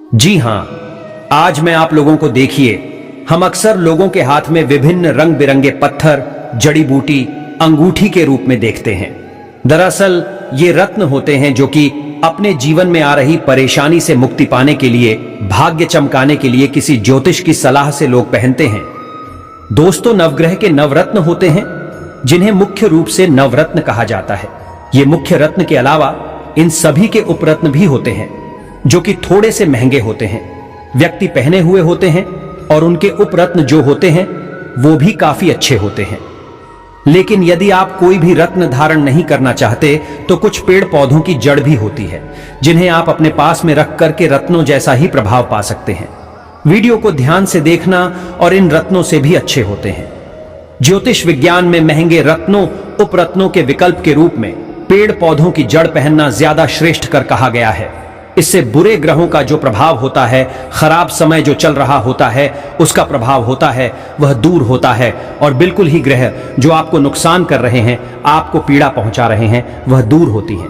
जी हां, आज मैं आप लोगों को देखिए, हम अक्सर लोगों के हाथ में विभिन्न रंग बिरंगे पत्थर, जड़ी बूटी, अंगूठी के रूप में देखते हैं। दरअसल ये रत्न होते हैं जो कि अपने जीवन में आ रही परेशानी से मुक्ति पाने के लिए, भाग्य चमकाने के लिए किसी ज्योतिष की सलाह से लोग पहनते हैं। दोस्तों, नवग्रह के नवरत्न होते हैं जिन्हें मुख्य रूप से नवरत्न कहा जाता है। ये मुख्य रत्न के अलावा इन सभी के उपरत्न भी होते हैं जो कि थोड़े से महंगे होते हैं, व्यक्ति पहने हुए होते हैं, और उनके उपरत्न जो होते हैं वो भी काफी अच्छे होते हैं। लेकिन यदि आप कोई भी रत्न धारण नहीं करना चाहते तो कुछ पेड़ पौधों की जड़ भी होती है जिन्हें आप अपने पास में रख करके रत्नों जैसा ही प्रभाव पा सकते हैं। वीडियो को ध्यान से देखना और इन रत्नों से भी अच्छे होते हैं। ज्योतिष विज्ञान में महंगे रत्नों, उपरत्नों के विकल्प के रूप में पेड़ पौधों की जड़ पहनना ज्यादा श्रेष्ठ कर कहा गया है। इससे बुरे ग्रहों का जो प्रभाव होता है, खराब समय जो चल रहा होता है उसका प्रभाव होता है, वह दूर होता है, और बिल्कुल ही ग्रह जो आपको नुकसान कर रहे हैं, आपको पीड़ा पहुंचा रहे हैं, वह दूर होती हैं।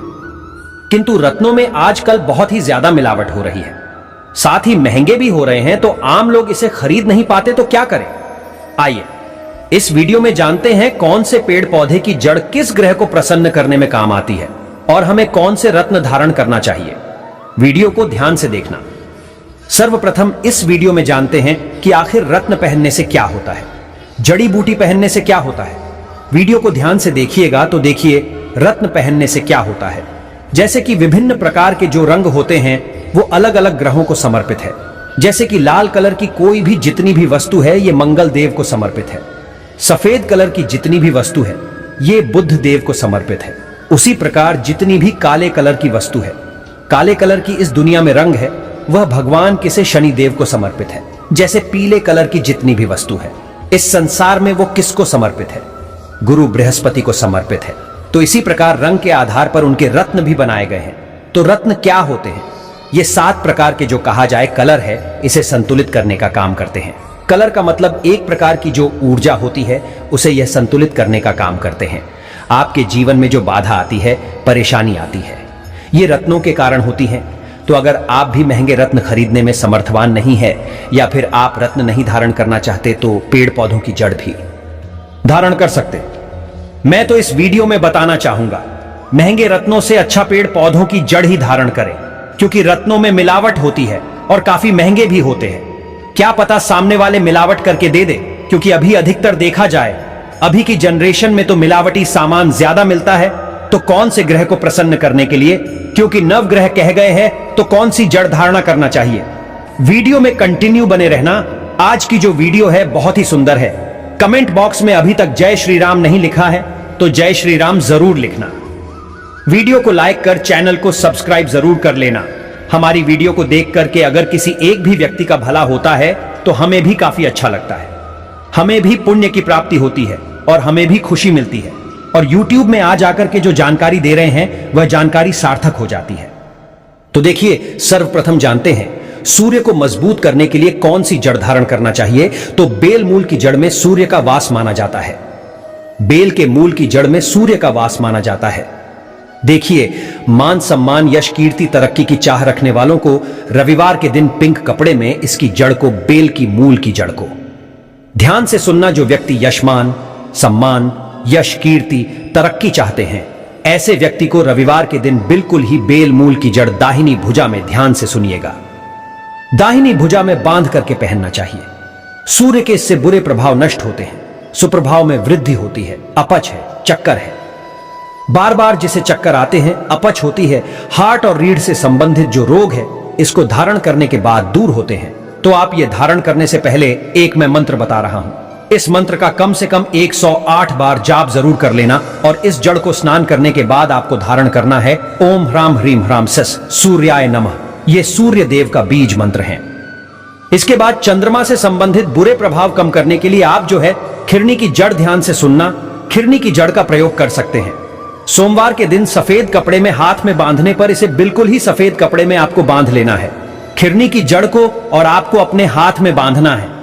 किंतु रत्नों में आजकल बहुत ही ज्यादा मिलावट हो रही है, साथ ही महंगे भी हो रहे हैं, तो आम लोग इसे खरीद नहीं पाते तो क्या करें? आइए इस वीडियो में जानते हैं कौन से पेड़ पौधे की जड़ किस ग्रह को प्रसन्न करने में काम आती है और हमें कौन से रत्न धारण करना चाहिए। वीडियो को ध्यान से देखना। सर्वप्रथम इस वीडियो में जानते हैं कि आखिर रत्न पहनने से क्या होता है, जड़ी बूटी पहनने से क्या होता है। वीडियो को ध्यान से देखिएगा तो देखिए रत्न पहनने से क्या होता है। जैसे कि विभिन्न प्रकार के जो रंग होते हैं वो अलग अलग ग्रहों को समर्पित है। जैसे कि लाल कलर की कोई भी जितनी भी वस्तु है ये मंगल देव को समर्पित है। सफेद कलर की जितनी भी वस्तु है ये बुध देव को समर्पित है। उसी प्रकार जितनी भी काले कलर की वस्तु है, काले कलर की इस दुनिया में रंग है, वह भगवान किसे शनि देव को समर्पित है। जैसे पीले कलर की जितनी भी वस्तु है इस संसार में वो किसको समर्पित है? गुरु बृहस्पति को समर्पित है। तो इसी प्रकार रंग के आधार पर उनके रत्न भी बनाए गए हैं। तो रत्न क्या होते हैं? ये 7 प्रकार के जो कहा जाए कलर है, इसे संतुलित करने का काम करते हैं। कलर का मतलब एक प्रकार की जो ऊर्जा होती है उसे यह संतुलित करने का काम करते हैं। आपके जीवन में जो बाधा आती है, परेशानी आती है, ये रत्नों के कारण होती है। तो अगर आप भी महंगे रत्न खरीदने में समर्थवान नहीं है या फिर आप रत्न नहीं धारण करना चाहते तो पेड़ पौधों की जड़ भी धारण कर सकते। मैं तो इस वीडियो में बताना चाहूंगा, महंगे रत्नों से अच्छा पेड़ पौधों की जड़ ही धारण करें, क्योंकि रत्नों में मिलावट होती है और काफी महंगे भी होते हैं। क्या पता सामने वाले मिलावट करके दे दे, क्योंकि अभी अधिकतर देखा जाए अभी की जनरेशन में तो मिलावटी सामान ज्यादा मिलता है। तो कौन से ग्रह को प्रसन्न करने के लिए, क्योंकि नवग्रह कह गए हैं, तो कौन सी जड़ धारणा करना चाहिए? वीडियो में कंटिन्यू बने रहना। आज की जो वीडियो है बहुत ही सुंदर है। कमेंट बॉक्स में अभी तक जय श्री राम नहीं लिखा है तो जय श्री राम जरूर लिखना। वीडियो को लाइक कर चैनल को सब्सक्राइब जरूर कर लेना। हमारी वीडियो को देख करके अगर किसी एक भी व्यक्ति का भला होता है तो हमें भी काफी अच्छा लगता है, हमें भी पुण्य की प्राप्ति होती है और हमें भी खुशी मिलती है। और YouTube में आ जाकर के जो जानकारी दे रहे हैं वह जानकारी सार्थक हो जाती है। तो देखिए, सर्वप्रथम जानते हैं सूर्य को मजबूत करने के लिए कौन सी जड़ धारण करना चाहिए। तो बेल मूल की जड़ में सूर्य का वास माना जाता है। बेल के मूल की जड़ में सूर्य का वास माना जाता है। देखिए, मान सम्मान, यश, कीर्ति, तरक्की की चाह रखने वालों को रविवार के दिन पिंक कपड़े में इसकी जड़ को, बेल की मूल की जड़ को ध्यान से सुनना। जो व्यक्ति यशमान, सम्मान, यश, कीर्ति, तरक्की चाहते हैं, ऐसे व्यक्ति को रविवार के दिन बिल्कुल ही बेल मूल की जड़ दाहिनी भुजा में, ध्यान से सुनिएगा, दाहिनी भुजा में बांध करके पहनना चाहिए। सूर्य के इससे बुरे प्रभाव नष्ट होते हैं, सुप्रभाव में वृद्धि होती है। अपच है, चक्कर है, बार बार जिसे चक्कर आते हैं, अपच होती है, हार्ट और रीढ़ से संबंधित जो रोग है, इसको धारण करने के बाद दूर होते हैं। तो आप ये धारण करने से पहले एक मैं मंत्र बता रहा हूं। इस मंत्र का कम से कम 108 बार जाप जरूर कर लेना और इस जड़ को स्नान करने के बाद आपको धारण करना है। ओम ह्राम ह्रीम ह्राम सस सूर्याय नमः। ये सूर्य देव का बीज मंत्र है। इसके बाद चंद्रमा से संबंधित बुरे प्रभाव कम करने के लिए आप जो है खिरनी की जड़, ध्यान से सुनना, खिरनी की जड़ का प्रयोग कर सकते हैं। सोमवार के दिन सफेद कपड़े में हाथ में बांधने पर इसे बिल्कुल ही सफेद कपड़े में आपको बांध लेना है, खिरनी की जड़ को, और आपको अपने हाथ में बांधना है।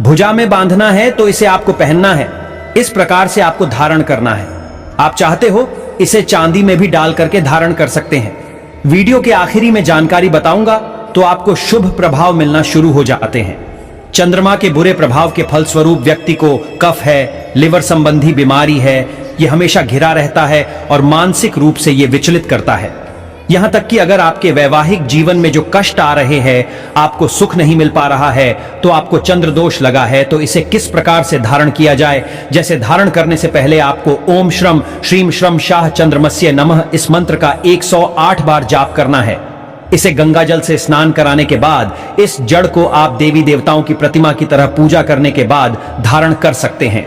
भुजा में बांधना है तो इसे आपको पहनना है। इस प्रकार से आपको धारण करना है। आप चाहते हो इसे चांदी में भी डाल करके धारण कर सकते हैं। वीडियो के आखिरी में जानकारी बताऊंगा तो आपको शुभ प्रभाव मिलना शुरू हो जाते हैं। चंद्रमा के बुरे प्रभाव के फलस्वरूप व्यक्ति को कफ है, लिवर संबंधी बीमारी है, यह हमेशा घिरा रहता है और मानसिक रूप से यह विचलित करता है। यहां तक कि अगर आपके वैवाहिक जीवन में जो कष्ट आ रहे हैं, आपको सुख नहीं मिल पा रहा है, तो आपको चंद्र दोष लगा है, तो इसे किस प्रकार से धारण किया जाए। जैसे धारण करने से पहले आपको ओम श्रम श्रीम श्रम शाह चंद्रमस्य नमः इस मंत्र का 108 बार जाप करना है। इसे गंगा जल से स्नान कराने के बाद इस जड़ को आप देवी देवताओं की प्रतिमा की तरह पूजा करने के बाद धारण कर सकते हैं।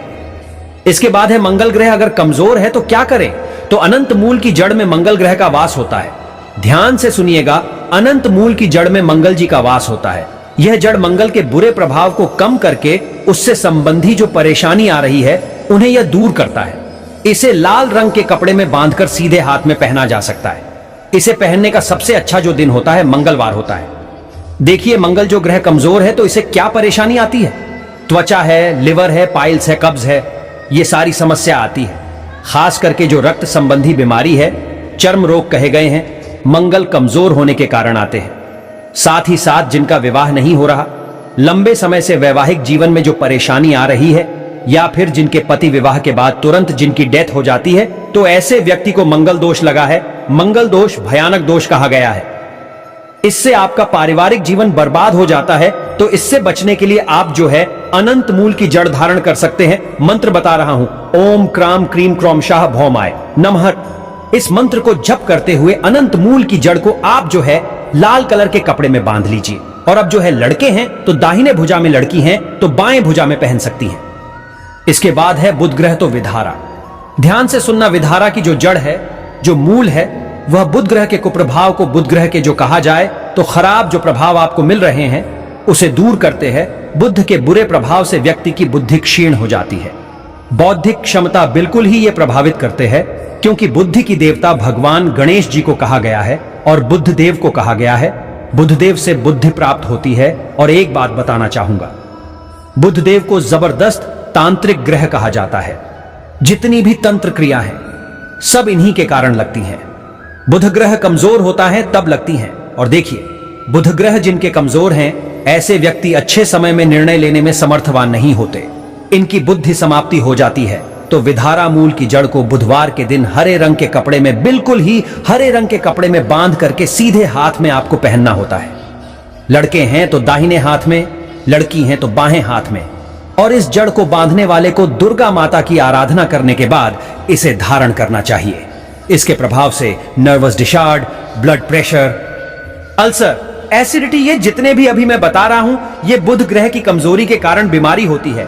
इसके बाद है मंगल ग्रह अगर कमजोर है तो क्या करें। तो अनंत मूल की जड़ में मंगल ग्रह का वास होता है। ध्यान से सुनिएगा, अनंत मूल की जड़ में मंगल जी का वास होता है। यह जड़ मंगल के बुरे प्रभाव को कम करके उससे संबंधी जो परेशानी आ रही है उन्हें यह दूर करता है। इसे लाल रंग के कपड़े में बांधकर सीधे हाथ में पहना जा सकता है। इसे पहनने का सबसे अच्छा जो दिन होता है मंगलवार होता है। देखिए, मंगल जो ग्रह कमजोर है तो इसे क्या परेशानी आती है। त्वचा है, लिवर है, पाइल्स है, कब्ज है, ये सारी समस्या आती है। खास करके जो रक्त संबंधी बीमारी है, चर्म रोग कहे गए हैं, मंगल कमजोर होने के कारण आते हैं। साथ ही साथ जिनका विवाह नहीं हो रहा, लंबे समय से वैवाहिक जीवन में जो परेशानी आ रही है, या फिर जिनके पति विवाह के बाद तुरंत जिनकी डेथ हो जाती है, तो ऐसे व्यक्ति को मंगल दोष लगा है। मंगल दोष भयानक दोष कहा गया है। इससे आपका पारिवारिक जीवन बर्बाद हो जाता है। तो इससे बचने के लिए आप जो है अनंत मूल की जड़ धारण कर सकते हैं। मंत्र बता रहा हूं, ओम क्राम क्रीम क्रौम शाह भौमाय नमः। इस मंत्र को जप करते हुए अनंत मूल की जड़ को आप जो है लाल कलर के कपड़े में बांध लीजिए। और अब जो है लड़के हैं तो दाहिने भुजा में, लड़की हैं तो बाएं भुजा में पहन सकती हैं। इसके बाद है बुध ग्रह तो विधारा। ध्यान से सुनना, विधारा की जो जड़ है, जो मूल है, वह बुध ग्रह के कुप्रभाव को बुध ग्रह के जो कहा जाए तो खराब जो प्रभाव आपको मिल रहे हैं उसे दूर करते हैं। बुध के बुरे प्रभाव से व्यक्ति की बुद्धि क्षीण हो जाती है। बौद्धिक क्षमता बिल्कुल ही ये प्रभावित करते हैं, क्योंकि बुद्धि की देवता भगवान गणेश जी को कहा गया है और बुद्ध देव को कहा गया है। बुद्ध देव से बुद्धि प्राप्त होती है। और एक बात बताना चाहूंगा, बुद्ध देव को जबरदस्त तांत्रिक ग्रह कहा जाता है। जितनी भी तंत्र क्रिया है सब इन्हीं के कारण लगती हैं। बुध ग्रह कमजोर होता है तब लगती हैं। और देखिए, बुध ग्रह जिनके कमजोर हैं, ऐसे व्यक्ति अच्छे समय में निर्णय लेने में समर्थवान नहीं होते। इनकी बुद्धि समाप्ति हो जाती है। तो विधारा मूल की जड़ को बुधवार के दिन हरे रंग के कपड़े में, बिल्कुल ही हरे रंग के कपड़े में बांध करके सीधे हाथ में आपको पहनना होता है। लड़के हैं तो दाहिने हाथ में, लड़की हैं तो बाएं हाथ में। और इस जड़ को बांधने वाले को दुर्गा माता की आराधना करने के बाद इसे धारण करना चाहिए। इसके प्रभाव से nervous disorder, blood pressure, ulcer, acidity, ये जितने भी अभी मैं बता रहा हूं, ये बुध ग्रह की कमजोरी के कारण बीमारी होती है।